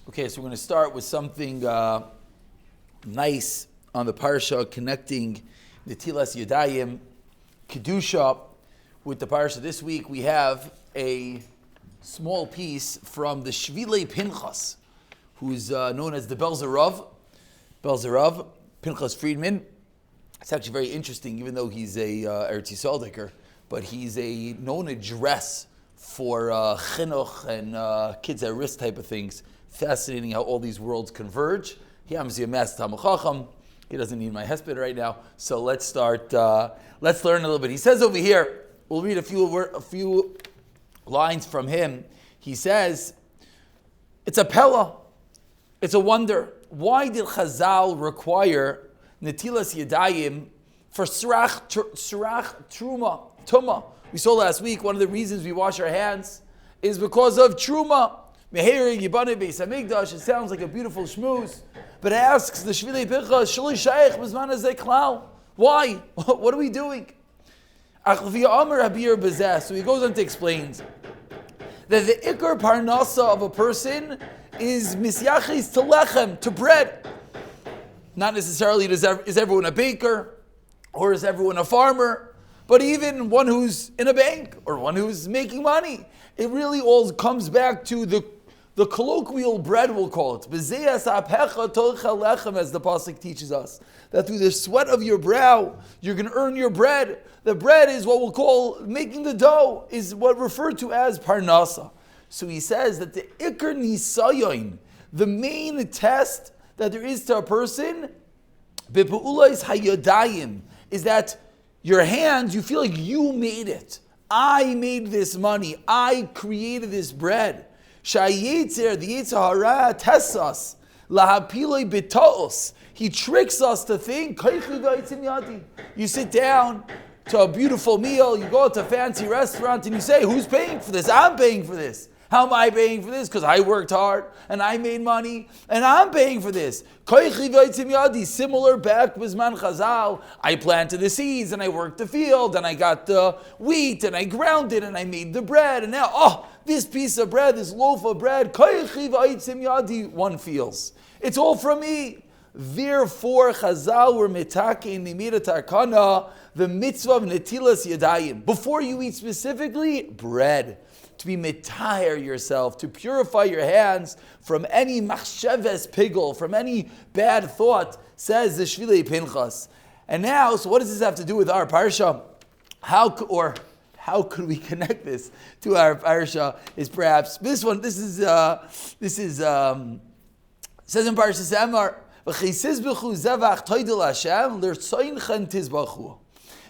Okay, so we're going to start with something nice on the parsha, connecting Netilas Yadayim, Kedusha, with the parsha. This week we have a small piece from the Shvilei Pinchas, who's known as the Belzerav, Pinchas Friedman. It's actually very interesting, even though he's a Eretz Yisrael, but he's a known address for chinuch and kids at risk type of things. Fascinating how all these worlds converge. He happens to be a master Talmud Chacham. He doesn't need my hesped right now. So let's start. Let's learn a little bit. He says over here. We'll read a few lines from him. He says, "It's a pella. It's a wonder. Why did Chazal require netilas yadayim for srach truma tuma? We saw last week one of the reasons we wash our hands is because of truma. It sounds like a beautiful shmooze, but it asks the Shvilei Pinchas, why? What are we doing? So he goes on to explain that the ikar parnasa of a person is misyachis to lechem, to bread. Not necessarily is everyone a baker, or is everyone a farmer, but even one who's in a bank, or one who's making money. It really all comes back to the colloquial bread, we'll call it. As the pasuk teaches us, that through the sweat of your brow, you're going to earn your bread. The bread is what we'll call, making the dough, is what referred to as parnasa. So he says that the ikar nisayon, the main test that there is to a person, bepu'ulais hayodayim, is that your hands, you feel like you made it. I made this money. I created this bread. Shayetzer, the Yetzer Hara, tests us. Lahapiloi b'ta'os. He tricks us to think. You sit down to a beautiful meal. You go to a fancy restaurant and you say, "Who's paying for this? I'm paying for this." How am I paying for this? Because I worked hard and I made money and I'm paying for this. Similar back Bizman Chazal. I planted the seeds and I worked the field and I got the wheat and I ground it and I made the bread, and now, this piece of bread, this loaf of bread, one feels. It's all from me. Therefore, Chazal were mitakein, they made a takana, the mitzvah of netilas yadayim. Before you eat specifically, bread. To be mitahir yourself, to purify your hands from any machsheves pigel, from any bad thought, says the Shvilei Pinchas. And now, so what does this have to do with our parsha? How could we connect this to our parsha? Is perhaps this one. This is says in Parshas Emor,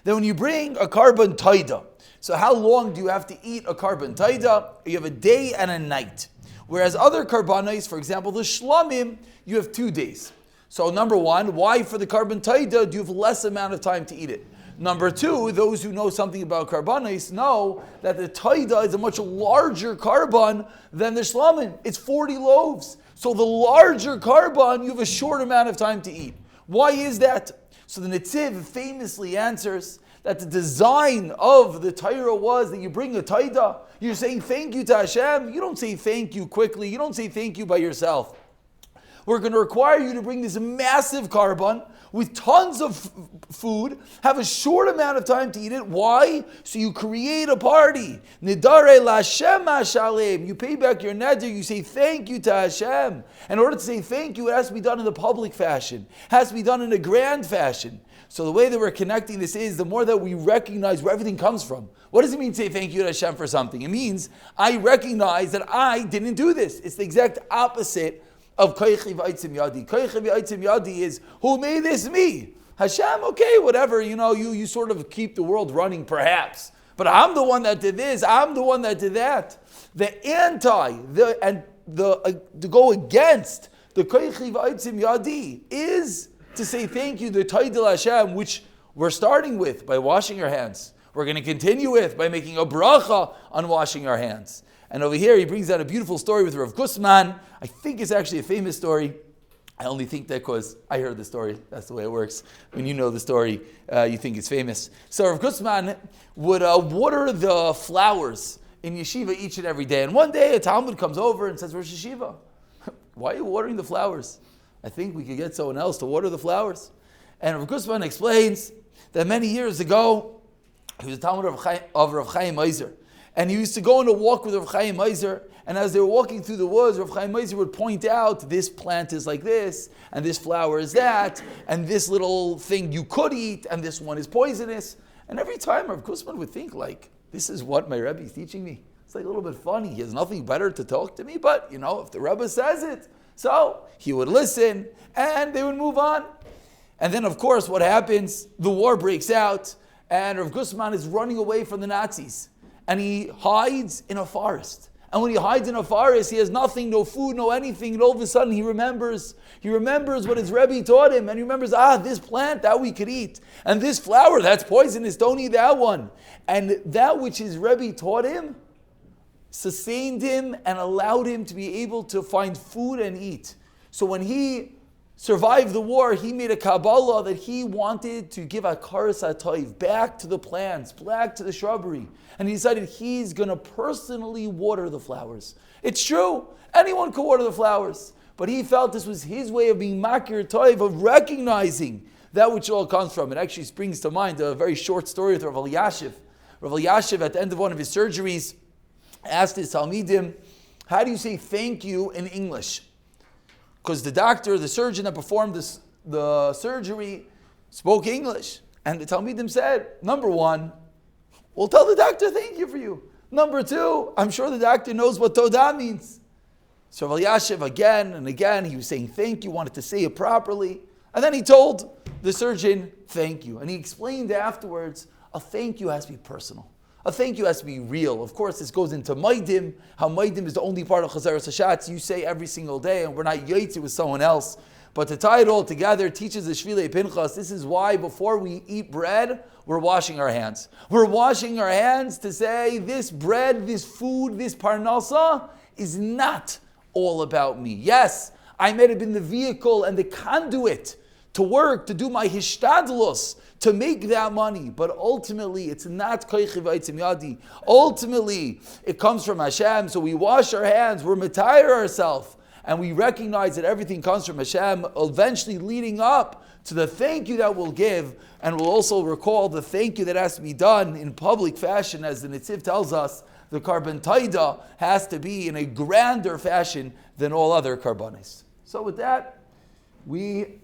that when you bring a carbon taida. So how long do you have to eat a carbon taida? You have a day and a night. Whereas other karbanos, for example, the shlamim, you have 2 days. So number one, why for the carbon taida do you have less amount of time to eat it? Number two, those who know something about karbanos know that the taida is a much larger carbon than the shlamim. It's 40 loaves. So the larger carbon, you have a short amount of time to eat. Why is that? So the Netziv famously answers that the design of the Torah was that you bring a taida, you're saying thank you to Hashem. You don't say thank you quickly. You don't say thank you by yourself. We're going to require you to bring this massive carbon with tons of food, have a short amount of time to eat it. Why? So you create a party. Nidare Lashem Hashalem. You pay back your neder, you say thank you to Hashem. In order to say thank you, it has to be done in the public fashion. It has to be done in a grand fashion. So the way that we're connecting this is the more that we recognize where everything comes from. What does it mean to say thank you to Hashem for something? It means I recognize that I didn't do this. It's the exact opposite of koichi v'aitzim yadi. Koichi v'aitzim yadi is, who made this? Me. Hashem, okay, whatever, you sort of keep the world running perhaps. But I'm the one that did this, I'm the one that did that. To go against the koichi v'aitzim yadi is to say thank you to Taidil Hashem, which we're starting with by washing our hands. We're going to continue with by making a bracha on washing our hands. And over here he brings out a beautiful story with Rav Gustman. I think it's actually a famous story. I only think that because I heard the story. That's the way it works. When you know the story, you think it's famous. So Rav Gustman would water the flowers in yeshiva each and every day. And one day a Talmud comes over and says, Rosh Yeshiva, why are you watering the flowers? I think we could get someone else to water the flowers. And Rav Gustman explains that many years ago, he was a Talmud of Rav Chaim Eiser. And he used to go on a walk with Rav Chaim Eiser, and as they were walking through the woods, Rav Chaim Eiser would point out, this plant is like this, and this flower is that, and this little thing you could eat, and this one is poisonous. And every time Rav Gustman would think, like, this is what my Rebbe is teaching me. It's like a little bit funny. He has nothing better to talk to me, but, if the Rebbe says it. So he would listen, and they would move on. And then, of course, what happens? The war breaks out, and Rav Gustman is running away from the Nazis. And he hides in a forest. And when he hides in a forest, he has nothing, no food, no anything. And all of a sudden, he remembers what his Rebbe taught him. And he remembers, this plant, that we could eat. And this flower, that's poisonous, don't eat that one. And that which his Rebbe taught him sustained him and allowed him to be able to find food and eat. So when he survived the war, he made a Kabbalah that he wanted to give a karas hatoiv back to the plants, back to the shrubbery. And he decided he's going to personally water the flowers. It's true, anyone could water the flowers. But he felt this was his way of being makir toiv, of recognizing that which all comes from. It actually springs to mind a very short story with Rav Elyashiv. Rav Elyashiv, at the end of one of his surgeries, asked his Talmidim, how do you say thank you in English? Because the surgeon that performed the surgery, spoke English. And the Talmidim said, number one, we'll tell the doctor thank you for you. Number two, I'm sure the doctor knows what Todah means. So Rav Elyashiv again and again, he was saying thank you, wanted to say it properly. And then he told the surgeon, thank you. And he explained afterwards, a thank you has to be personal. A thank you has to be real. Of course, this goes into Maidim, how Maidim is the only part of Chazaras Hashatz you say every single day, and we're not Yaitzi with someone else. But to tie it all together teaches the Shvilei Pinchas. This is why before we eat bread, we're washing our hands. We're washing our hands to say this bread, this food, this parnasa is not all about me. Yes, I may have been the vehicle and the conduit to work, to do my hishtadlos, to make that money. But ultimately, it's not koichi v'aitzim yadi. Ultimately, it comes from Hashem. So we wash our hands, we're matayr ourselves, and we recognize that everything comes from Hashem, eventually leading up to the thank you that we'll give. And we'll also recall the thank you that has to be done in public fashion, as the Nitziv tells us, the Karban Taida has to be in a grander fashion than all other Karbanis. So with that, we